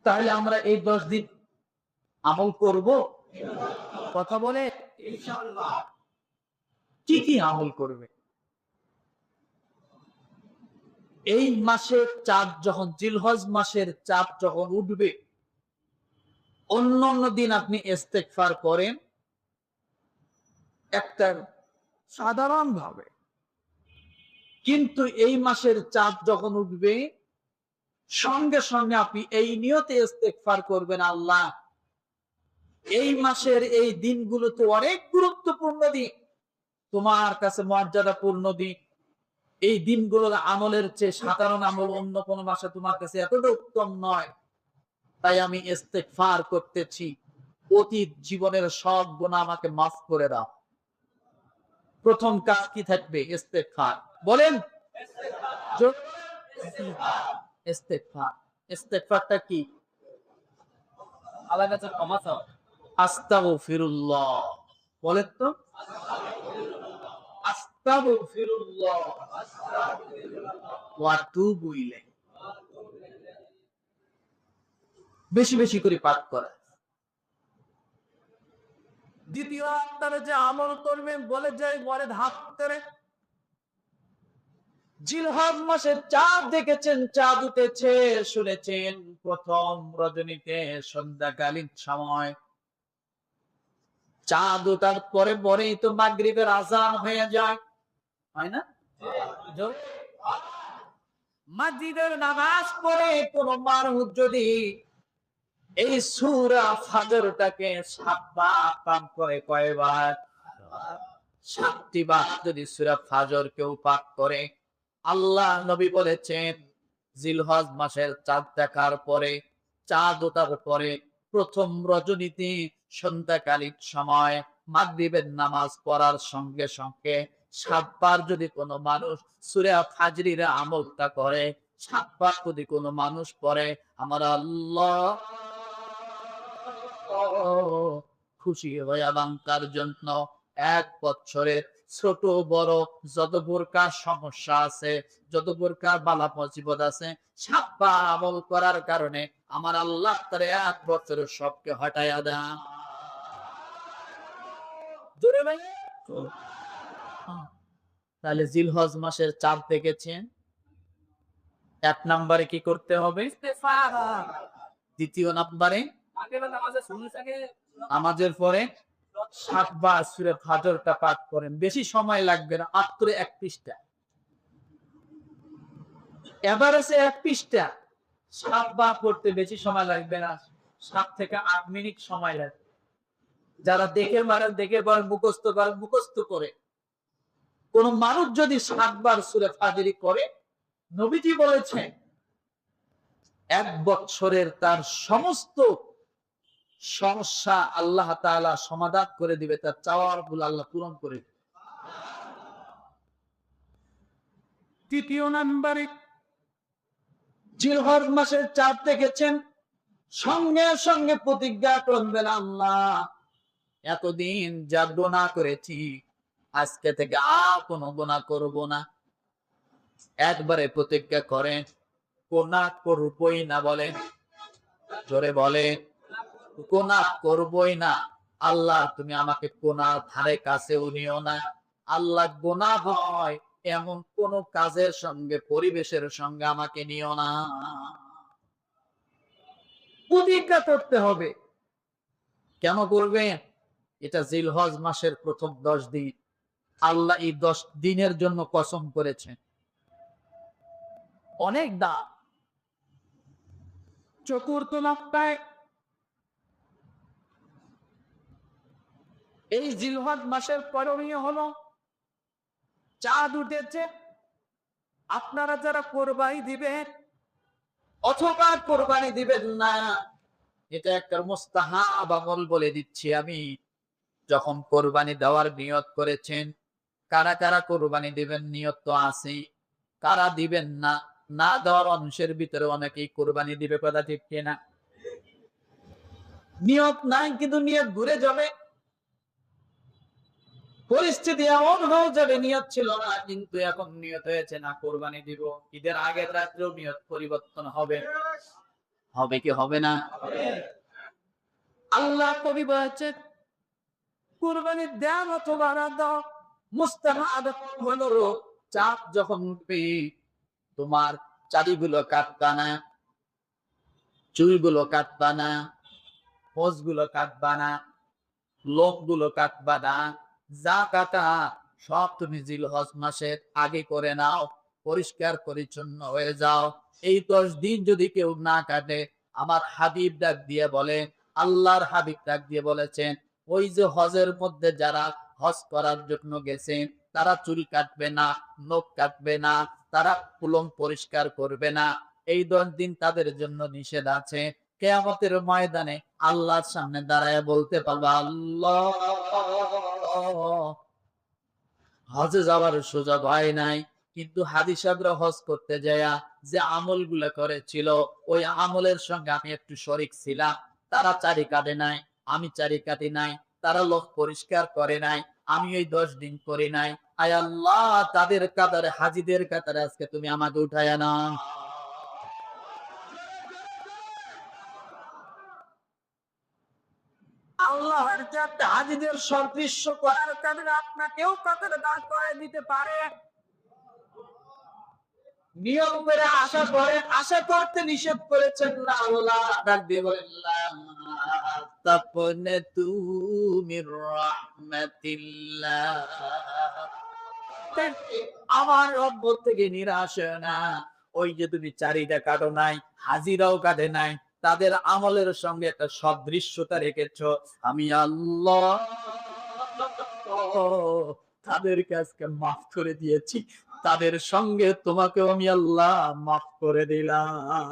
তাহলে আমরা এই 10 দিন আমল করব? কথা বলে ইনশাআল্লাহ। কি কি আমল করবে? এই মাসের চাঁদ যখন, জিলহজ মাসের চাঁদ যখন উঠবে, অন্য দিন আপনি ইস্তেগফার করেন একটা সাধারণ ভাবে, কিন্তু এই মাসের চাঁদ যখন উঠবে সঙ্গে সঙ্গে আপনি এই নিয়তে ইস্তেগফার করবেন, আল্লাহ এই মাসের এই দিনগুলো তো অনেক গুরুত্বপূর্ণ দিন, তোমার কাছে মর্যাদাপূর্ণ দিন। এই দিনগুলোর আমলের চেয়ে সাধারণ আমল অন্য কোন মাসে তোমার কাছে এতটা উত্তম নয়। তাই আমি ইস্তেগফার করতেছি, অতীত জীবনের সব গুনাহ আমাকে মাফ করে দাও। প্রথম কাজ কি থাকবে? ইস্তেগফার। বলেন ইস্তেগফার। ইস্তেগফারটা কি? আল্লাহর কাছে ক্ষমা চাও। আস্তাগফিরুল্লাহ। বলেন তো, আস্তাগফিরুল্লাহ ওয়া আতুবু ইলাইহি। বেশি বেশি করে পাঠ করা। দ্বিতীয় আপনারা যে আমল করবেন বলে যায়, বলে ধাপ করে জিলহজ মাসে চাঁদ দেখেছেন, চাঁদ উঠেছে, শুনেছেন প্রথম রজনীতে সন্ধ্যাকালীন সময়। চাঁদ ওঠার পরে পরেই তো মাগরিবের আযান হয়ে যায়, হয় না? মাগরিবের নামাজ পড়ে কোন মানুষ যদি এই সূরা ফাজরটাকে ৭ বার পাঠ করে, কয়বার? ৭টি বার যদি সূরা ফাজর কেউ পাঠ করে, আল্লাহ নবী বলেছেন জিলহজ মাসের চাঁদ দেখার পরে, চাঁদ ওঠার পরে প্রথম রজনীতে সন্ধ্যাকালীন সময় মাগরিবের নামাজ পড়ার সঙ্গে সঙ্গে ৭ বার যদি কোনো মানুষ সূরা ফাজরের আমলটা করে, ৭ বার যদি কোনো মানুষ পড়ে, আমার আল্লাহ খুশি হয়ে এবং তার জন্য 1 বছরের ছোট বড় যত প্রকার সমস্যা আছে, যত প্রকার বালা মুসিবত আছে, ৭ বার আমল করার কারণে আমার আল্লাহ তার 1 বছরের সবকে হটাইয়া দেন। জোরে ভাই। তাহলে জিলহজ মাসের চাঁদ দেখেছেন, 1 নম্বরে কি করতে হবে? ইস্তেগফার। দ্বিতীয় নম্বরে নামাজের পরে ৭ বার সূরা ফাজরটা পাঠ করেন। বেশি সময় লাগবে না, মাত্র 1 পৃষ্ঠা। এভারেজে 1 পৃষ্ঠা ৭ বার পড়তে বেশি সময় লাগবে না, 7 থেকে 8 মিনিট সময় লাগবে। যারা দেখে মারেন, দেখে পড়েন, মুখস্থ করেন, মুখস্থ করে। কোন মানুষ যদি ৭ বার সূরা ফাজরি করে, নবীজি বলেছেন 1 বছরের তার সমস্ত সমস্যা আল্লাহ তাআলা সমাধান করে দিবে, তার চাওয়ার গুলো আল্লাহ পূরণ করে দিবে। তৃতীয় নম্বরে জিলহজ মাসের চাঁদ দেখেছেন, সঙ্গে সঙ্গে প্রতিজ্ঞা করবেন, আল্লাহ এতদিন যা গুনাহ করেছি আজকে থেকে আর কোনো গুনাহ করব না। একবারে প্রতিজ্ঞা করেন, গুনাহ করবই না। বলেন জোরে, বলেন গুনাহ করবই না। আল্লাহ তুমি আমাকে গুনাহ ধারে কাছেও নিও না। আল্লাহ গুনাহ হয় এমন কোন কাজের সঙ্গে, পরিবেশের সঙ্গে আমাকে নিও না। প্রতিজ্ঞা করতে হবে। কেন করবেন? এটা জিলহজ মাসের প্রথম 10 দিন। আল্লাহ এই 10 দিনের জন্য কসম করেছেন। অনেক দাম। চতুর্থ নম্বরে এই জিলহজ মাসের করণীয় হলো, চাঁদ উঠেছে, আপনারা যারা কোরবানি দিবেন অথবা কোরবানি দিবেন না, এটা একটা মুস্তাহাব আমল বলে দিচ্ছি আমি। যখন কোরবানি দেওয়ার নিয়ত করেছেন, কারা কারা কোরবানি দিবেন নিয়ত তো আছেই, কারা দিবেন না, না দেওয়ার মানুষের ভিতরে অনেকেই কোরবানি দিবে, কথা ঠিক কিনা? নিয়ত নাই কিন্তু নিয়ত ঘুরে যাবে, পরিস্থিতি এমন হয়ে যাবে নিয়ত ছিল না কিন্তু এখন নিয়ত হয়েছে না কোরবানি দিব। ঈদের আগের রাত্রেও নিয়ত পরিবর্তন হবে। হবে কি হবে না? আল্লাহ কবি বলেছেন কুরবানি দেন অথবা না দাও, মুস্তাহাব হলো চাপ যখন উঠবে তোমার চারিগুলো কাটবা না, চুলগুলো কাটবা না, হোঁচগুলো কাটবা না, লোকগুলো কাটবা না, যা কাটা সব তুমি জিলহজ মাসের আগে করে নাও, পরিষ্কার পরিচ্ছন্ন হয়ে যাও। এই 10 দিন যদি কেউ না কাটে, আমার হাবিব ডাক দিয়ে বলে, আল্লাহর হাবিব ডাক দিয়ে বলেছেন, ওই যে হজের মধ্যে যারা হজ করার জন্য গেছেন তারা চুল কাটবে না, নখ কাটবে না, তারা কুলম পরিষ্কার করবে না, এই 10 দিন তাদের জন্য নিষেধ আছে। কিয়ামতের ময়দানে আল্লাহর সামনে দাঁড়ায় বলতে পারবা, আল্লাহ হজে যাওয়ার সুযোগ হয় নাই, কিন্তু হাজী সাহেবরা হজ করতে যায় যে আমলগুলো করেছিল ওই আমলের সঙ্গে আমি একটু শরীক ছিলাম। তারা চারি কাটে নাই, আমি চারি কাটি নাই, তারা লোক পরিষ্কার করে নাই, আমি ওই 10 দিন করি নাই। আয় আল্লাহ, তাদের কাতারে, হাজীদের কাতারে আজকে তুমি আমাকে উঠায় না। আল্লাহর যাতে হাজীদের সদৃশ্য করার কারণে আপনাকেও কাতারে দাঁড় করায় দিতে পারে। নিয়ম করে আশা করতে নিষেধ করেছেন না। আল্লাহ ডাক দিয়ে বলেন, লা তাকনাতু মির রাহমাতিল্লাহ, আমার রহমত থেকে নিরাশ হয়ো না। ওই যে তুমি চারিটা কাটো নাই, হাজিরাও কাটে নাই, তাদের আমলের সঙ্গে একটা সদৃশ্যতা রেখেছো, আমি আল্লাহ তাদেরকে আজকে মাফ করে দিয়েছি, তাদের সঙ্গে তোমাকেও আমি আল্লাহ মাফ করে দিলাম।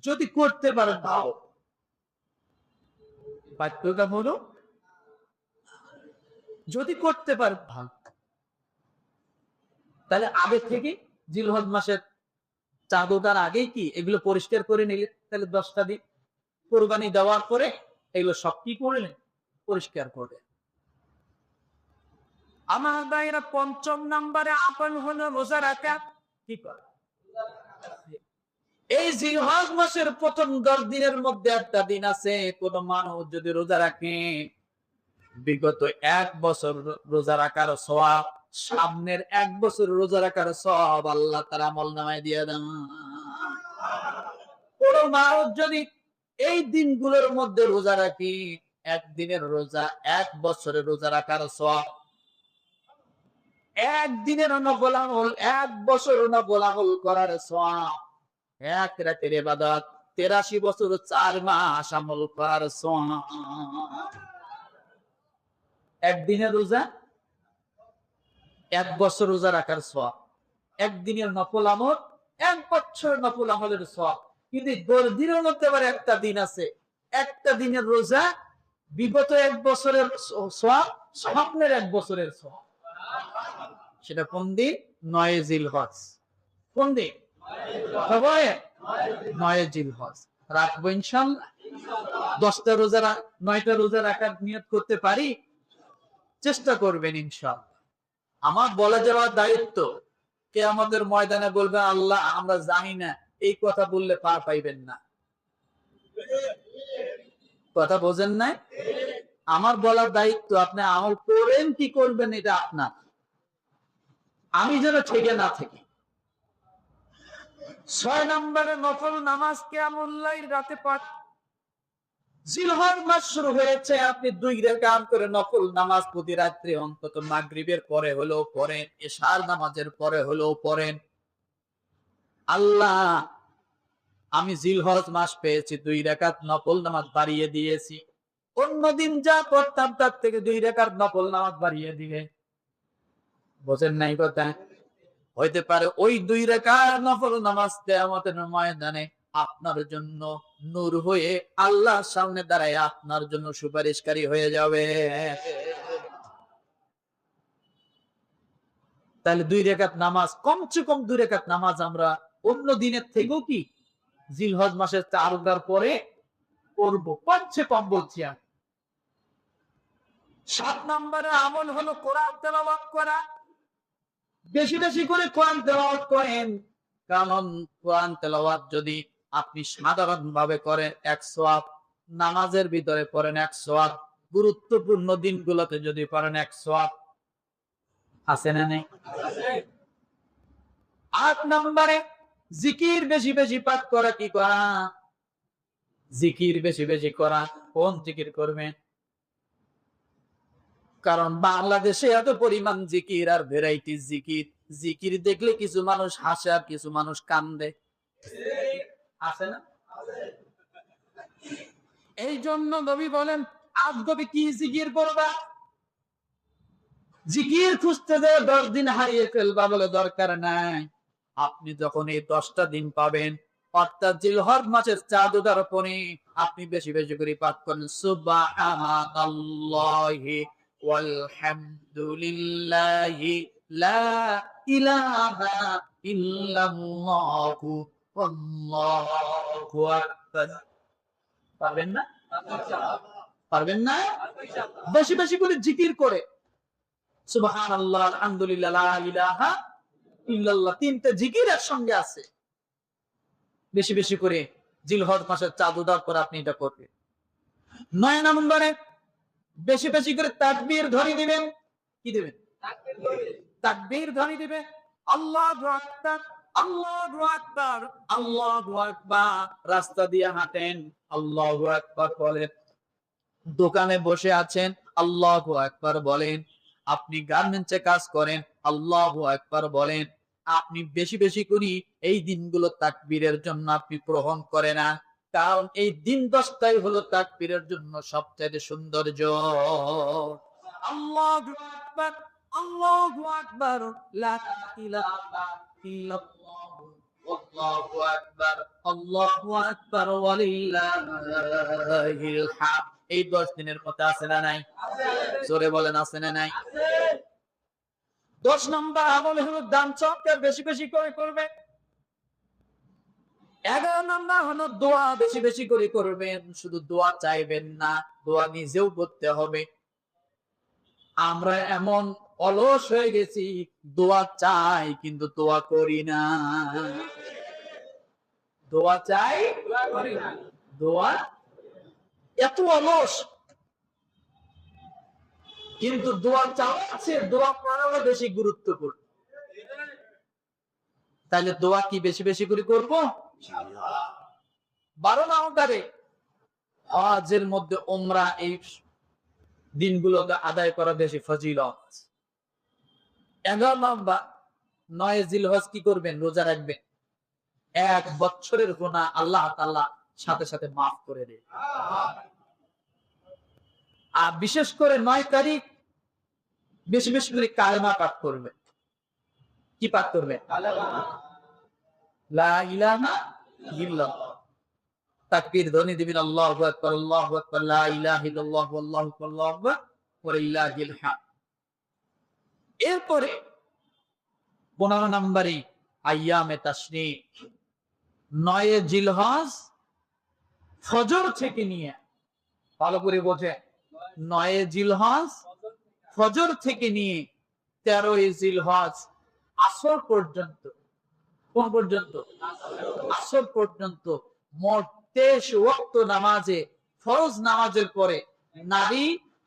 যদি করতে পারো দাও, বাধ্যতা হলো যদি করতে পারো ভালো। তাহলে আগে থেকে জিলহজ মাসের চাঁদ ওঠার আগেই কি এগুলো পরিষ্কার করে নিলে, তাহলে 10টা দিন কোরবানি দেওয়ার পরে এগুলো সব কি করলেন, পরিষ্কার করে। আমার ভাইরা 5ম নম্বরে আপন হলো রোজা রাখা। কি করে? এই জিলহজ মাসের প্রথম 10 দিনের মধ্যে একটা দিন আছে, কোন মানুষ যদি রোজা রাখে বিগত 1 বছর রোজা রাখার সওয়াব, সামনের 1 বছর রোজা রাখার সওয়াব আল্লাহ তার আমলনামায় দিয়ে দেন। কোন মানুষ যদি এই দিনগুলোর মধ্যে রোজা রাখি, একদিনের রোজা 1 বছরের রোজা রাখার সওয়াব, একদিনের নফল আমল 1 বছর নফল আমল করার সওয়াব, এক রাতের ইবাদত 83 বছর 4 মাস আমল করার সওয়াব। একদিনের রোজা 1 বছর রোজা রাখার সওয়াব, একদিনের নফল আমল 1 বছর নফল আমলের সওয়াব। কিন্তু 10 দিনের মধ্যে আবার একটা দিন আছে, একটা দিনের রোজা বিগত 1 বছরের সওয়াব, সামনের 1 বছরের সওয়াব। সেটা কোন দিন? 9 জিলহজ। কোন দিন? 9 জিলহজ রাখবো ইনশাআল্লাহ। 10টা রোজা 9টা রোজা রাখার নিয়ত করতে পারি? চেষ্টা করবেন ইনশাআল্লাহ। আমার বলে যাওয়ার দায়িত্ব, কে আমাদের ময়দানে বলবে আল্লাহ আমরা জানি না, এই কথা বললে পার পাইবেন না। কথা বোঝেন নাই? আমার বলার দায়িত্ব, আপনি আমল করেন কি করবেন এটা আপনার, আমি যেন ঠেকে না থাকি। 6 নম্বরে নফল নামাজ কিয়ামুল লাইল রাতে পড়। জিলহজ মাস শুরু হয়েছে, আপনি 2 রাকাত করে নফল নামাজ প্রতি রাত্রে অন্তত মাগরিবের পরে হলেও পড়েন, ইশার নামাজের পরে হলেও পড়েন। আল্লাহ আমি জিলহজ মাস পেয়েছি, 2 রাকাত নফল নামাজ বাড়িয়ে দিয়েছি, অন্যদিন যা পড়তাম তার থেকে 2 রাকাত নফল নামাজ বাড়িয়ে দিবে। বোঝেন নাই কথা? হইতে পারে ওই 2 রাকাত নফল নামাজ কিয়ামতের ময়দানে আপনার জন্য নূর হয়ে আল্লাহর সামনে দাঁড়ায় আপনার জন্য সুপারিশকারী হয়ে যাবে। তাহলে 2 রাকাত নামাজ, কমসে কম 2 রাকাত নামাজ আমরা অন্য দিনের থেকেও কি জিলহজ মাসের 4 রোজার পরে পড়বো, কমসে কম বলছি আমি। 7 নম্বরে আমল হলো কোরআন তেলাওয়াত করা। বেশি বেশি করে কোরআন তেলাওয়াত করেন। কারণ কোরআন তেলাওয়াত যদি আপনি সাধারণ ভাবে করেন 1 সওয়াব, নামাজের ভিতরে পড়েন 1 সওয়াব, গুরুত্বপূর্ণ দিনগুলোতে যদি পড়েন 1 সওয়াব। আছে না নেই? 8 নম্বরে জিকির বেশি বেশি পাঠ করা কি করা? জিকির বেশি বেশি করা। কোন জিকির করবেন? কারণ বাংলাদেশে এত পরিমাণ জিকির আর ভ্যারাইটি জিকির, জিকির দেখলে কিছু মানুষ হাসে আর কিছু মানুষ কান্দে। আছে না? এই জন্য নবী বলেন, আজ নবী কি জিকির করবা? জিকির খুঁজতে যে 10 দিন হারিয়ে ফেলবা বলে দরকার নাই। আপনি যখন এই 10টা দিন পাবেন, অর্থাৎ জিলহজ মাসের চাঁদ ওঠার পরে আপনি বেশি বেশি করে পাঠ করেন সুবহানাল্লাহি ওয়ালহামদুলিল্লাহি লা ইলাহা ইল্লাল্লাহু আল্লাহু আকবার। পারবেন না? পারবেন না? বেশি বেশি করে জিকির করে সুবহানাল্লাহ, আলহামদুলিল্লাহ, লা ইলাহা ইল্লাল্লাহ, 3টে জিকির একসঙ্গে আছে। বেশি বেশি করে জিলহজ মাসের চাঁদ ওঠার পর আপনি এটা করবেন। 9 নম্বরে বেশি বেশি করে তাকবীর ধ্বনি দিবেন। কি দিবেন? তাকবীর ধ্বনি দিবেন। আল্লাহু আকবার, আল্লাহু আকবার, আল্লাহু আকবার। রাস্তা দিয়ে হাঁটেন, আল্লাহু আকবার বলেন। দোকানে বসে আছেন, আল্লাহু আকবার বলেন। আপনি গার্মেন্টসে কাজ করেন, আল্লাহু আকবার বলেন। আপনি বেশি বেশি করে এই দিনগুলো তাকবীরের জন্য আপনি গ্রহণ করে না, কারণ এই দিন 10টাই হলো তাকবীরের জন্য সবচেয়ে সৌন্দর্য। আল্লাহু আকবার, আল্লাহু আকবার, লা ইলাহা ইল্লাল্লাহ, আল্লাহু আকবার, আল্লাহু আকবার, ওয়ালিল্লাহিল হামদ। এই 10 দিনের কথা আছে না নাই? জোরে বলেন, আছে না নাই? 10 নম্বর আমল হলো দান সৎকার বেশি বেশি করে করবে। 11 নম্বর হলো দোয়া বেশি বেশি করে করবেন। শুধু দোয়া চাইবেন না, দোয়া নিজেও করতে হবে। আমরা এমন অলস হয়ে গেছি, দোয়া চাই কিন্তু দোয়া করি না। দোয়া চাই, করি না। দোয়া এত অলস, কিন্তু দোয়া চাওয়াচ্ছে, দোয়া করানো বেশি গুরুত্বপূর্ণ। তাহলে দোয়া কি বেশি বেশি করে করব? 12 নম্বরে হজের মধ্যে উমরা, এই দিনগুলো আদায় করা বেশি ফজিলত। 11 নম্বর 9 জিলহজ কি করবেন? রোজা রাখবেন। 1 বছরের গুনাহ আল্লাহ তাআলা সাথে সাথে মাফ করে দেন। আর বিশেষ করে 9 তারিখ বেশি বেশি করে কালেমা পাঠ করবেন। কি পাঠ করবেন? লা ইলাহা ইল্লাল্লাহ। তাকবীর ধ্বনি দিবেন, আল্লাহু আকবার, আল্লাহু আকবার, লা ইলাহা ইল্লাল্লাহ, আল্লাহু আকবার, আল্লাহু আকবার, ওয়ালিল্লাহিল হামদ। এরপরে 15 নম্বরে আইয়ামে তাশরীক। 9 জিলহজ ফজর থেকে নিয়ে, ভালো করে বোঝে, 9 জিলহজ ফজর থেকে নিয়ে 13 জিলহজ আসর পর্যন্ত, কোন পর্যন্ত? আসর পর্যন্ত মোট 23 ওয়াক্ত নামাজে, ফরজ নামাজের পরে নারী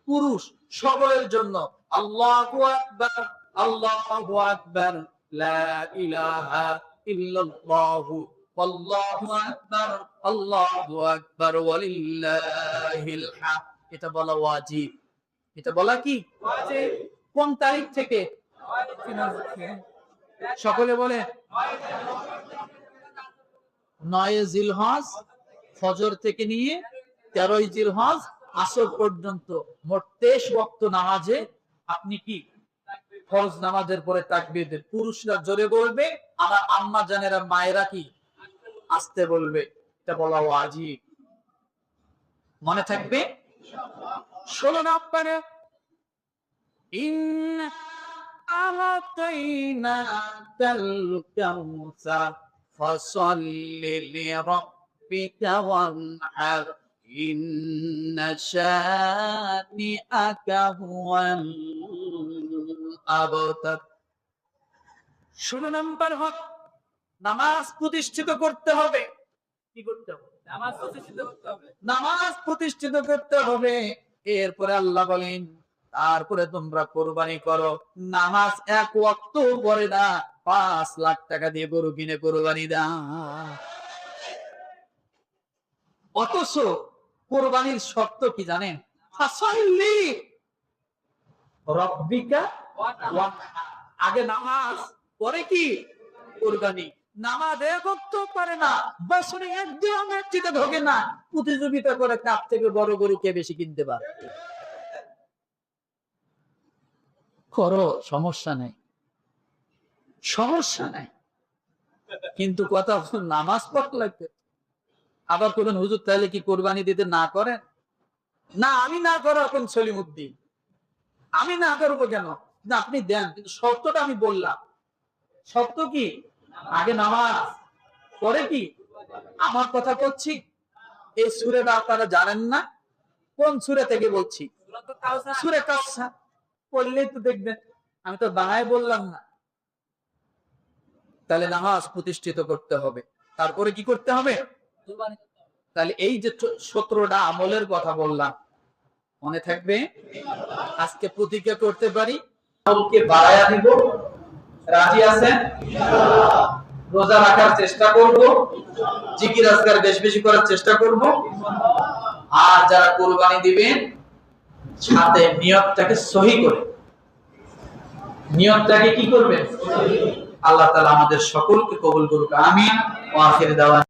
পুরুষ সকলের জন্য আল্লাহু আকবার, আল্লাহু আকবার, লা ইলাহা ইল্লাল্লাহ, আল্লাহু আকবার, আল্লাহু আকবার, ওয়ালিল্লাহিল হামদ। এটা বলা ওয়াজিব। এটা বলা কি ওয়াজিব। কোন তারিখ থেকে? সকলে বলে 9 জিলহজ ফজর থেকে নিয়ে 13 জিলহজ আসর পর্যন্ত মোট 23 ওয়াক্ত নামাজে আপনি কি ফরজ নামাজের পরে তাকবীর দেন। পুরুষরা জোরে বলবে, আমার আম্মা জানেরা, মায়েরা কি আস্তে বলবে। এটা বলা ওয়াজিব। মনে থাকবে? 16 নম্বরে ইন্না আ'তাইনাকাল কাউসার ফাসাল্লি লিরাব্বিকা ওয়ানহার ইন্না শানিআকা হুয়াল আবতার। 16 নম্বর হক নামাজ প্রতিষ্ঠিত করতে হবে। কি করতে হবে? নামাজ প্রতিষ্ঠিত করতে হবে। নামাজ প্রতিষ্ঠিত করতে হবে। এরপরে আল্লাহ বলেন, তারপরে তোমরা কোরবানি করো। নামাজ এক ওয়াক্ত পড়ে না, 5 লাখ টাকা দিয়ে গরু কিনে কোরবানি দাও। অথচ কোরবানির শর্ত কি জানেন? ফাসাল্লি রব্বিকা ওয়ানহার। আগে নামাজ, পরে কি? কোরবানি। নামাজ এক ওয়াক্ত পারে না, বছরে একদিন মসজিদে ঢোকে না, প্রতিযোগিতা করে কার থেকে বড় গরু কে বেশি কিনতে পারে। করো, সমস্যা নাই, সমস্যা নাই, কিন্তু কথা নামাজ পড়তে লাগবে। আবার কোন হুজুর তাহলে কি কোরবানি দিতে না করেন? না, আমি না করো এখন সলিমুদ্দিন, আমি না করবো কেন? না, আপনি দেন, কিন্তু শর্তটা আমি বললাম। শর্ত কি? আগে নামাজ, পরে কি? আমার কথা বলছি। এই সূরাটা আপনারা জানেন না? কোন সূরা থেকে বলছি? সূরা কাউসার। পড়লেই তো দেখবেন, আমি তো বানায় বললাম না। তাহলে নামাজ প্রতিষ্ঠিত করতে হবে, তারপরে কি করতে হবে? তাহলে এই যে 17টা আমলের কথা বললাম, মনে থাকবে? আজকে প্রতিজ্ঞা করতে পারি আমলকে বাড়ায়া দিব। রাজি আছেন? রোজা রাখার চেষ্টা করব, জিকির আজকার বেশি বেশি করার চেষ্টা করব। আর যারা কুরবানি দিবেন, সাথে নিয়তটাকে সহি করে, নিয়তটাকে কি করবেন? আল্লাহ তাআলা আমাদের সকলকে কবুল করুক। আমিন। ওয়া আখির দাওয়ানা।